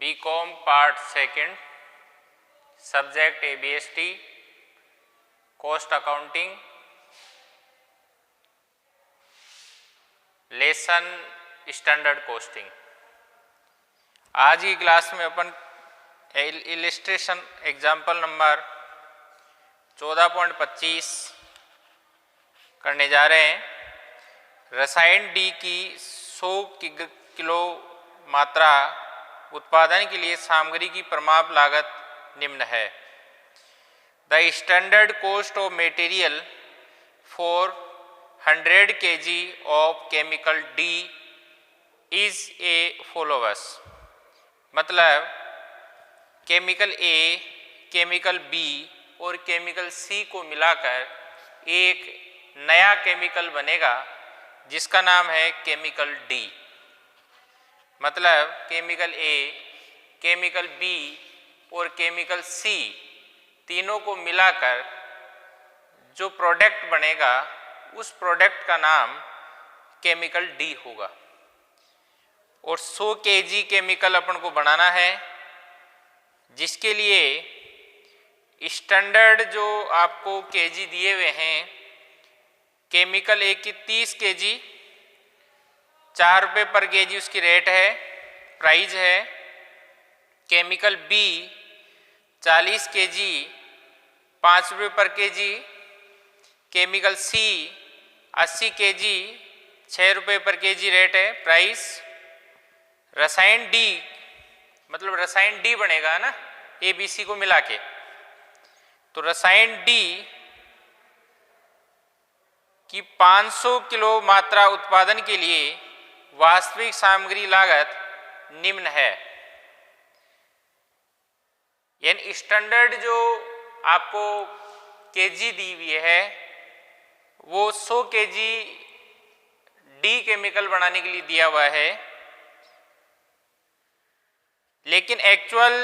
BCom part second, subject ABST, cost accounting, lesson standard costing. आज की class में अपन illustration example number 14.25 करने जा रहे हैं। रसायन डी की 100 किलो मात्रा उत्पादन के लिए सामग्री की प्रमाप लागत निम्न है। The standard cost of material for 100 kg of chemical D is a followers. मतलब केमिकल ए, केमिकल बी और केमिकल सी को मिलाकर एक नया केमिकल बनेगा जिसका नाम है केमिकल डी। मतलब केमिकल ए, केमिकल बी और केमिकल सी तीनों को मिलाकर जो प्रोडक्ट बनेगा उस प्रोडक्ट का नाम केमिकल डी होगा। और 100 kg केमिकल अपन को बनाना है, जिसके लिए स्टैंडर्ड जो आपको केजी दिए हुए हैं, केमिकल ए की 30 kg 4 रुपये पर केजी उसकी रेट है, प्राइस है। केमिकल बी 40 kg 5 रुपये पर केजी। केमिकल सी 80 kg 6 रुपये पर केजी रेट है, प्राइस। रसायन डी, मतलब रसायन डी बनेगा ना ABC को मिला के, तो रसायन डी की 500 किलो मात्रा उत्पादन के लिए वास्तविक सामग्री लागत निम्न है। यानी स्टैंडर्ड जो आपको केजी दी हुई है वो 100 kg डी केमिकल बनाने के लिए दिया हुआ है, लेकिन एक्चुअल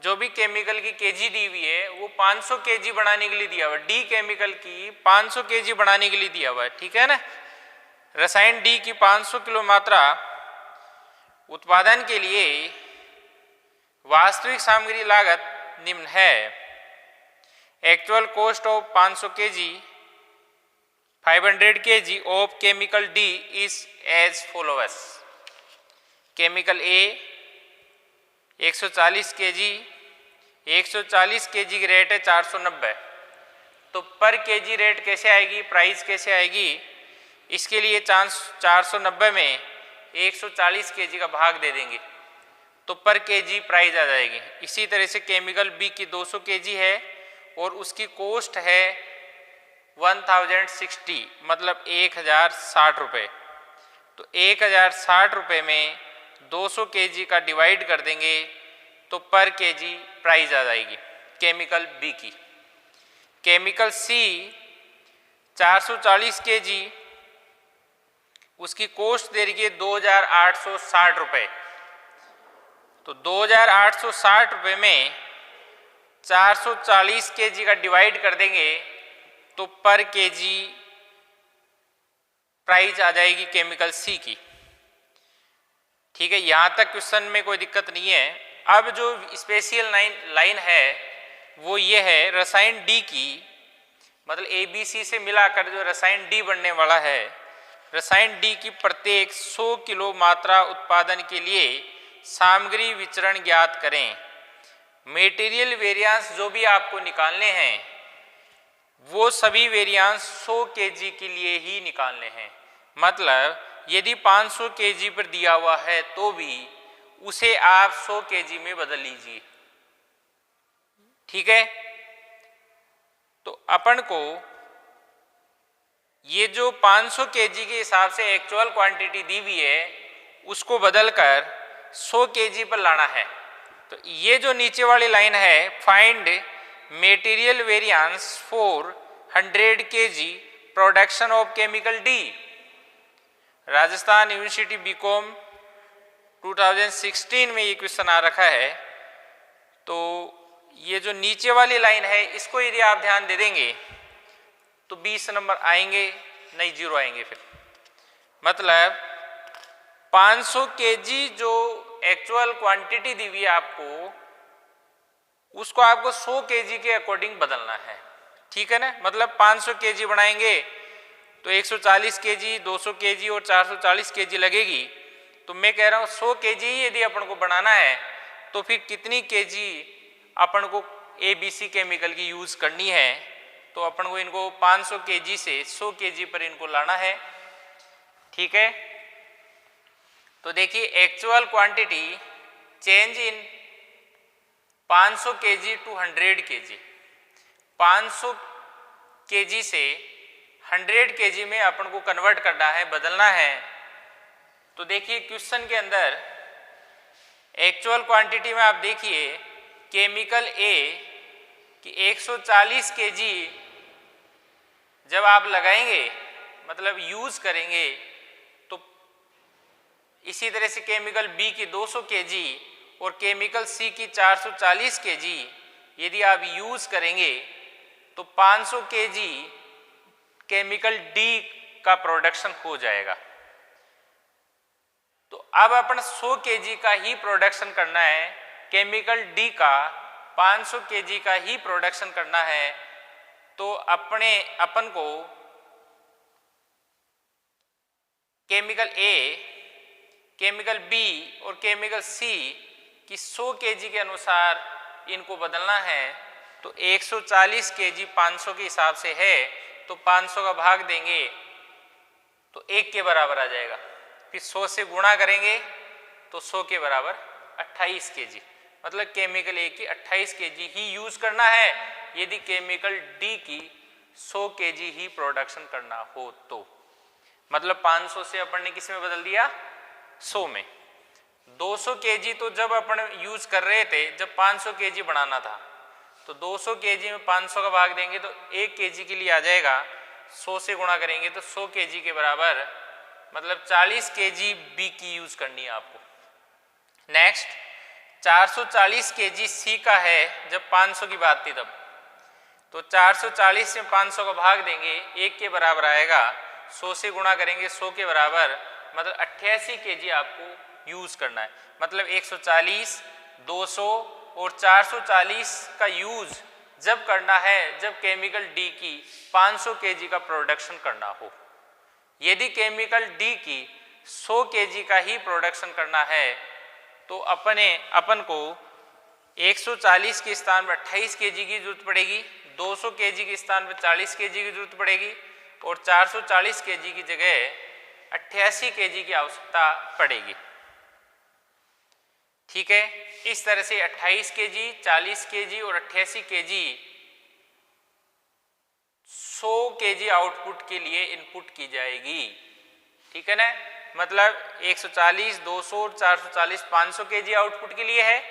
जो भी केमिकल की केजी दी हुई है वो 500 kg बनाने के लिए दिया हुआ है। डी केमिकल की 500 kg बनाने के लिए दिया हुआ है, ठीक है ना। रसायन डी की 500 किलो मात्रा उत्पादन के लिए वास्तविक सामग्री लागत निम्न है। Actual cost of 500 kg 500 kg of chemical D is as followers. Chemical A 140 kg, 140 kg की रेट है 490, तो पर केजी रेट कैसे आएगी, प्राइस कैसे आएगी? इसके लिए 490 में 140 kg का भाग दे देंगे तो पर केजी प्राइस आ जाएगी। इसी तरह से केमिकल बी की 200 kg है और उसकी कॉस्ट है 1060, मतलब 1060 रुपये। तो 1060 रुपये में 200 kg का डिवाइड कर देंगे तो पर केजी प्राइस आ जाएगी केमिकल बी की। केमिकल सी 440 kg, उसकी कॉस्ट दे रही है 2860 रुपये। तो 2860 रुपये में 440 kg का डिवाइड कर देंगे तो पर केजी प्राइस आ जाएगी केमिकल सी की। ठीक है, यहाँ तक क्वेश्चन में कोई दिक्कत नहीं है। अब जो स्पेशल लाइन है वो ये है, रसायन डी की, मतलब ABC से मिलाकर जो रसायन डी बनने वाला है, रसायन डी की प्रत्येक 100 किलो मात्रा उत्पादन के लिए सामग्री विचरण ज्ञात करें। मटेरियल वेरिएंस जो भी आपको निकालने हैं वो सभी वेरिएंस 100 kg के लिए ही निकालने हैं। मतलब यदि 500 kg पर दिया हुआ है तो भी उसे आप 100 kg में बदल लीजिए, ठीक है। तो अपन को ये जो 500 kg के हिसाब से एक्चुअल क्वांटिटी दी हुई है उसको बदलकर 100 kg पर लाना है। तो ये जो नीचे वाली लाइन है, find material variance for 100 kg production of chemical D, Rajasthan university B Com 2016 में ये क्वेश्चन आ रखा है। तो ये जो नीचे वाली लाइन है इसको यदि आप ध्यान दे देंगे तो 20 नंबर आएंगे, नहीं 0 आएंगे। फिर मतलब 500 kg जो एक्चुअल क्वांटिटी दी हुई है आपको, उसको आपको 100 केजी के अकॉर्डिंग बदलना है, ठीक है ना। मतलब 500 केजी बनाएंगे तो 140 केजी, 200 केजी और 440 केजी लगेगी। तो मैं कह रहा हूँ 100 केजी ही यदि अपन को बनाना है तो फिर कितनी केजी अपन को ABC केमिकल की यूज़ करनी है। तो अपन को इनको 500 केजी से 100 केजी पर इनको लाना है, ठीक है। तो देखिए actual quantity change in 500 kg to 100 kg, 500 kg से 100 केजी में अपन को कन्वर्ट करना है, बदलना है। तो देखिए क्वेश्चन के अंदर एक्चुअल क्वांटिटी में आप देखिए केमिकल ए कि 140 केजी जब आप लगाएंगे मतलब यूज़ करेंगे, तो इसी तरह से केमिकल बी की 200 केजी और केमिकल सी की 440 केजी यदि आप यूज़ करेंगे तो 500 केजी केमिकल डी का प्रोडक्शन हो जाएगा। तो अब अपन 100 केजी का ही प्रोडक्शन करना है, केमिकल डी का 500 केजी का ही प्रोडक्शन करना है। तो अपन को केमिकल ए, केमिकल बी और केमिकल सी की 100 केजी के अनुसार इनको बदलना है। तो 140 केजी 500 के हिसाब से है तो 500 का भाग देंगे तो 1 के बराबर आ जाएगा। फिर 100 से गुणा करेंगे तो 100 के बराबर 28 केजी, मतलब केमिकल ए की 28 केजी ही यूज़ करना है यदि केमिकल डी की 100 केजी ही प्रोडक्शन करना हो तो। मतलब 500 से अपन ने किस में बदल दिया, 100 में। 200 केजी तो जब अपन यूज़ कर रहे थे जब 500 केजी बनाना था, तो 200 केजी में 500 का भाग देंगे तो 1 केजी के लिए आ जाएगा। 100 से गुणा करेंगे तो 100 केजी के बराबर, मतलब 40 केजी बी की यूज़ करनी है आपको। नेक्स्ट 440 केजी सी का है जब 500 की बात थी तब, तो 440 में 500 का भाग देंगे 1 के बराबर आएगा। 100 से गुणा करेंगे 100 के बराबर, मतलब 88 केजी आपको यूज़ करना है। मतलब 140, 200 और 440 का यूज़ जब करना है जब केमिकल डी की 500 केजी का प्रोडक्शन करना हो। यदि केमिकल डी की 100 केजी का ही प्रोडक्शन करना है तो अपन को 140 के स्थान पर 28 केजी की जरूरत पड़ेगी, 200 केजी के स्थान पर 40 केजी की जरूरत पड़ेगी और 440 केजी की जगह 88 केजी की आवश्यकता पड़ेगी, ठीक है। इस तरह से 28 केजी, 40 केजी और 88 केजी 100 केजी आउटपुट के लिए इनपुट की जाएगी, ठीक है ना। मतलब 140, 200, 440, 500 केजी आउटपुट के लिए है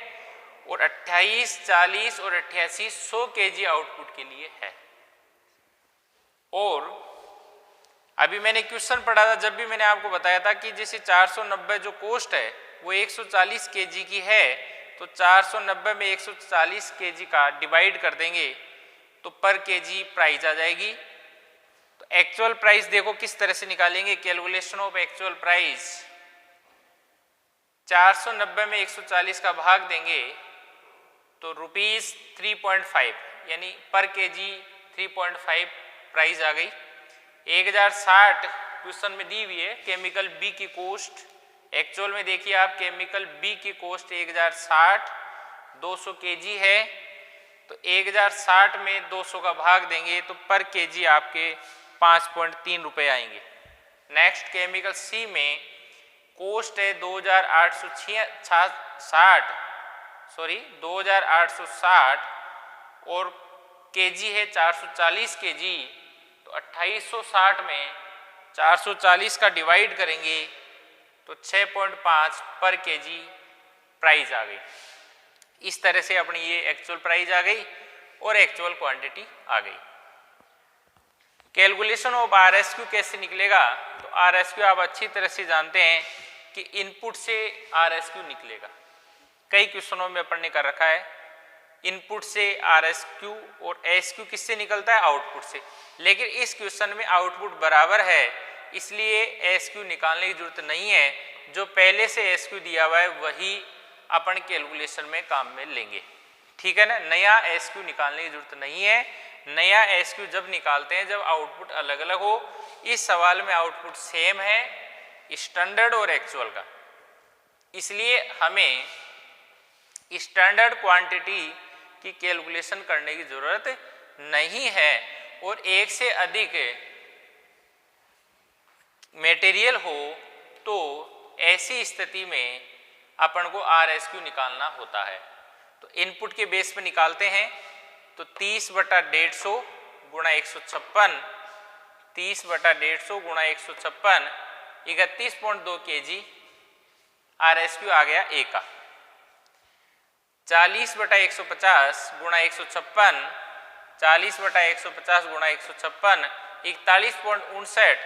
और 28, 40 और 88 100 केजी आउटपुट के लिए है। और अभी मैंने क्वेश्चन पढ़ा था, जब भी मैंने आपको बताया था कि जैसे 490 जो कॉस्ट है वो 140 केजी की है, तो 490 में 140 केजी का डिवाइड कर देंगे तो पर केजी प्राइस आ जाएगी। तो एक्चुअल प्राइस देखो किस तरह से निकालेंगे, कैलकुलेशन ऑफ एक्चुअल प्राइस। 490 में 140 का भाग देंगे तो रुपीज़ 3.5 यानी पर केजी 3.5 प्राइस आ गई। 1060 क्वेश्चन में दी हुई है केमिकल बी की कॉस्ट। एक्चुअल में देखिए आप केमिकल बी की कॉस्ट 1060, 200 केजी है, तो 1060 में 200 का भाग देंगे तो पर केजी आपके 5.3 रुपये आएंगे। नेक्स्ट केमिकल सी में कॉस्ट है 2860 और केजी है 440 केजी, तो 2860 में 440 का डिवाइड करेंगे तो 6.5 पर केजी प्राइस आ गई। इस तरह से अपनी ये एक्चुअल प्राइस आ गई और एक्चुअल क्वांटिटी आ गई। कैलकुलेशन ऑफ RSQ कैसे निकलेगा, तो RSQ आप अच्छी तरह से जानते हैं कि इनपुट से RSQ निकलेगा। कई क्वेश्चनों में अपन ने कर रखा है इनपुट से RSQ और SQ किससे निकलता है, आउटपुट से। लेकिन इस क्वेश्चन में आउटपुट बराबर है इसलिए SQ निकालने की जरूरत नहीं है, जो पहले से SQ दिया हुआ है वही अपन कैलकुलेशन में काम में लेंगे, ठीक है ना। नया SQ निकालने की जरूरत नहीं है। नया SQ जब निकालते हैं जब आउटपुट अलग अलग हो। इस सवाल में आउटपुट सेम है स्टैंडर्ड और एक्चुअल का, इसलिए हमें स्टैंडर्ड क्वांटिटी की कैलकुलेशन करने की ज़रूरत नहीं है। और एक से अधिक मटेरियल हो तो ऐसी स्थिति में अपन को RSQ निकालना होता है। तो इनपुट के बेस पे निकालते हैं। तो 30/150 गुणा 156, 30/150 गुणा 156 31.2 kg RSQ आ गया A का। 40/150 गुणा 156, 40/150 गुणा 156 41.59,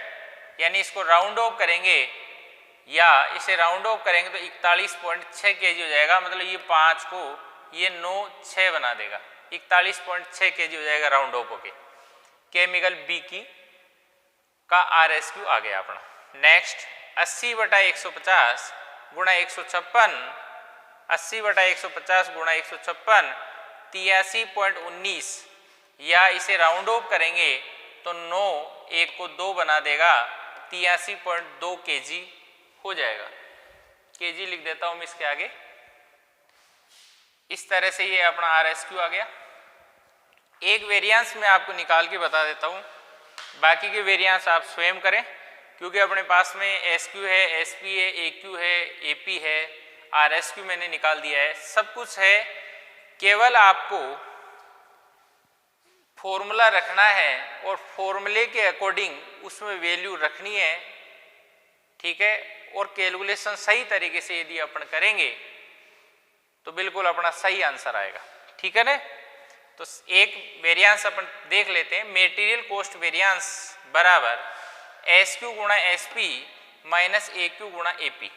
यानी इसको राउंड ऑफ करेंगे या इसे राउंड ऑफ करेंगे तो 41.6 kg हो जाएगा। मतलब ये 5 को ये 9 6 बना देगा, 41.6 kg हो जाएगा राउंड ऑफ होके। केमिकल बी की का RSQ आ गया अपना। नेक्स्ट 80/150 गुणा 156, 80/150 गुणा 156 83.19, या इसे राउंड ऑफ करेंगे तो 9 1 को 2 बना देगा, 83.2 kg हो जाएगा। kg लिख देता हूं मैं इसके आगे। इस तरह से ये अपना RSQ आ गया। एक वेरिएंस मैं आपको निकाल के बता देता हूं, बाकी के वेरिएंस आप स्वयं करें, क्योंकि अपने पास में SQ है, SP है, AQ है, AP है, RSQ मैंने निकाल दिया है, सब कुछ है। केवल आपको फॉर्मूला रखना है और फॉर्मूले के अकॉर्डिंग उसमें वैल्यू रखनी है, ठीक है। और कैलकुलेशन सही तरीके से यदि अपन करेंगे तो बिल्कुल अपना सही आंसर आएगा, ठीक है ना। तो एक वेरिएंस अपन देख लेते हैं। मटेरियल कॉस्ट वेरिएंस बराबर SQ गुणा SP माइनस AQ गुणा AP।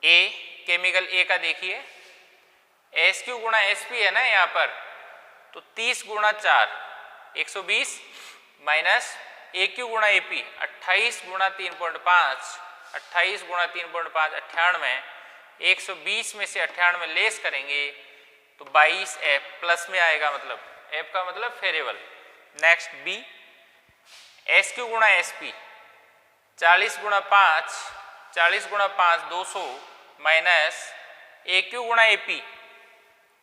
A केमिकल A का देखिए, SQ गुणा SP है ना यहाँ पर, तो 30 गुणा 4 120 माइनस AQ गुणा AP 28 गुणा 3.5, 28 गुणा 3.5 98, 120 में से 98 लेस करेंगे तो 22F प्लस में आएगा, मतलब F का मतलब फेरेबल। नेक्स्ट B SQ गुणा SP 40 गुणा 5, 40 गुणा 5 200 माइनस AQ गुणा AP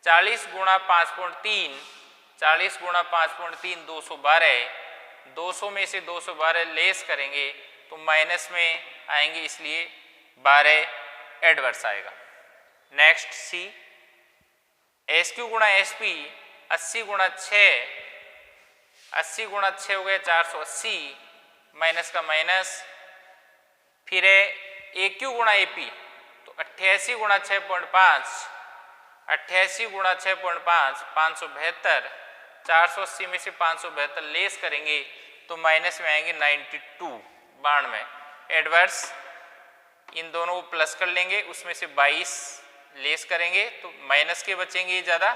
40 गुणा 5.3, 40 गुणा 5.3 212, 200 में से 212 लेस करेंगे तो माइनस में आएंगे, इसलिए 12 एडवर्स आएगा। नेक्स्ट C SQ गुणा SP 80 गुणा 6, 80 गुणा 6 हो गया 480 माइनस का माइनस, फिर है AQ गुणा AP तो 88 गुणा 6.5, 88 गुणा 6.5 572, 480 में से 572 लेस करेंगे तो माइनस में आएंगे 92 92 एडवर्स। इन दोनों को प्लस कर लेंगे, उसमें से 22 लेस करेंगे तो माइनस के बचेंगे ज़्यादा,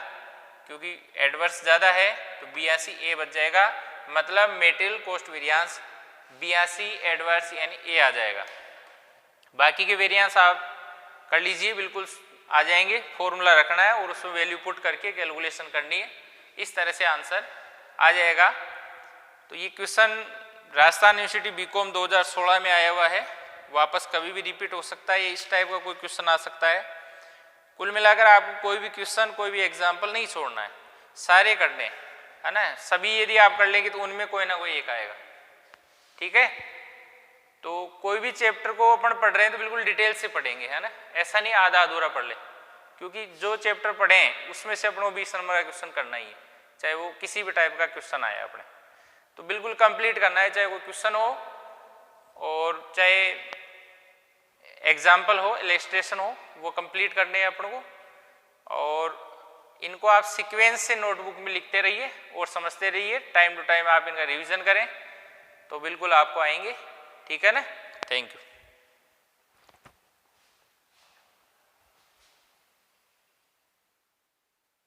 क्योंकि एडवर्स ज़्यादा है तो 82A बच जाएगा। मतलब मटेरियल कॉस्ट वेरिएंस 82 एडवर्स यानी A आ जाएगा। बाकी के वेरिएंस आप कर लीजिए, बिल्कुल आ जाएंगे। फॉर्मूला रखना है और उसमें वैल्यू पुट करके कैलकुलेशन करनी है, इस तरह से आंसर आ जाएगा। तो ये क्वेश्चन राजस्थान यूनिवर्सिटी BCom 2016 में आया हुआ है, वापस कभी भी रिपीट हो सकता है, इस टाइप का कोई क्वेश्चन आ सकता है। कुल मिलाकर आपको कोई भी क्वेश्चन, कोई भी एग्जाम्पल नहीं छोड़ना है, सारे करने है ना। सभी यदि आप कर लेंगे तो उनमें कोई ना कोई एक आएगा, ठीक है। तो कोई भी चैप्टर को अपन पढ़ रहे हैं तो बिल्कुल डिटेल से पढ़ेंगे, है ना। ऐसा नहीं आधा अधूरा पढ़ ले, क्योंकि जो चैप्टर पढ़ें उसमें से अपनों 20 नंबर का क्वेश्चन करना ही है, चाहे वो किसी भी टाइप का क्वेश्चन आए अपने, तो बिल्कुल कंप्लीट करना है, चाहे वो क्वेश्चन हो और चाहे एग्जाम्पल हो, इलस्ट्रेशन हो, वो कंप्लीट करने हैं अपन को। और इनको आप सीक्वेंस से नोटबुक में लिखते रहिए और समझते रहिए, टाइम टू टाइम आप इनका रिवीजन करें तो बिल्कुल आपको आएंगे, ठीक है ना। Thank you.